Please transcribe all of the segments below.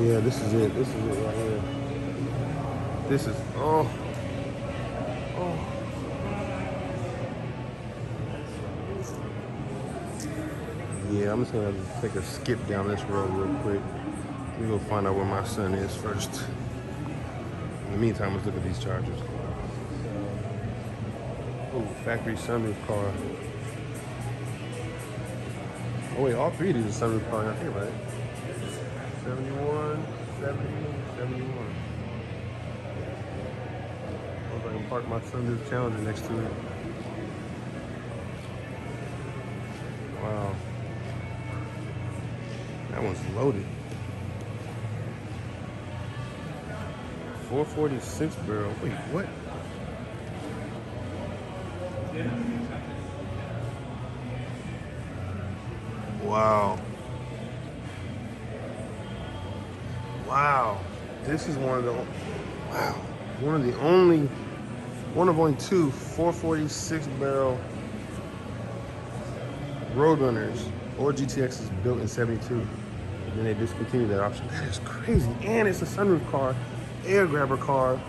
Yeah, this is it. This is it right here. This is, oh. Yeah, I'm just gonna take a skip down this road real quick. Let me go find out where my son is first. In the meantime, let's look at these chargers. Oh, factory sunroof car. Oh wait, all three of these are sunroof cars, I think, right? 71, 70, 71. Hope I can park my sunroof Challenger next to it. Wow. That one's loaded. 446 barrel. Wait, what? Wow. Wow. This is one of the only two 446 barrel Roadrunners or GTXs built in 72. And then they discontinued that option. That is crazy. And it's a sunroof car, air grabber car.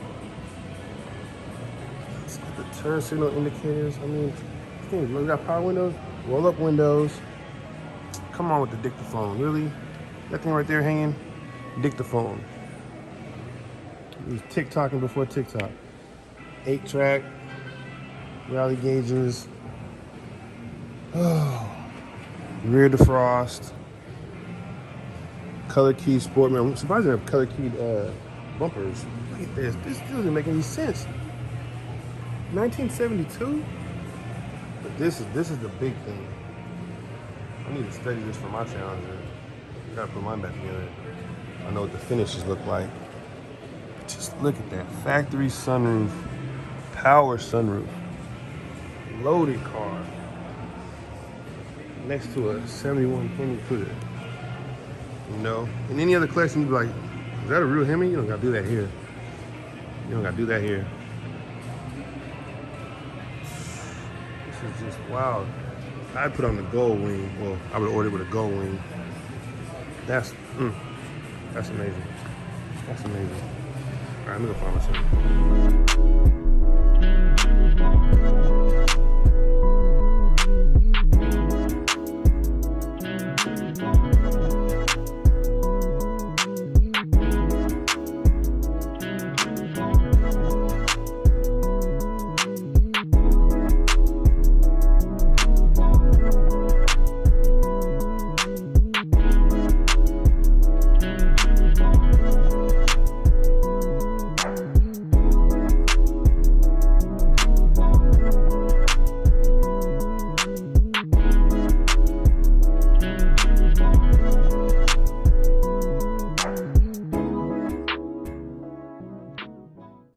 It's got the turn signal indicators. I mean, we got power windows, roll up windows. Come on with the dictaphone, really? That thing right there hanging, dictaphone. He was TikToking before TikTok. 8-track, rally gauges. Oh, rear defrost. Color key sport. Man, I'm surprised they have color keyed bumpers. Look at this. This doesn't make any sense. 1972? But this is the big thing. I need to study this for my Challenger. I gotta put mine back together. I know what the finishes look like. But just look at that. Factory sunroof. Power sunroof. Loaded car. Next to a 71 Hemi Cougar. You know? In any other collection, you'd be like, is that a real Hemi? You don't gotta do that here. You don't gotta do that here. This is just wild. I'd put on the gold wing. Well, I would order with a gold wing. That's amazing. That's amazing. All right, I'm gonna find myself.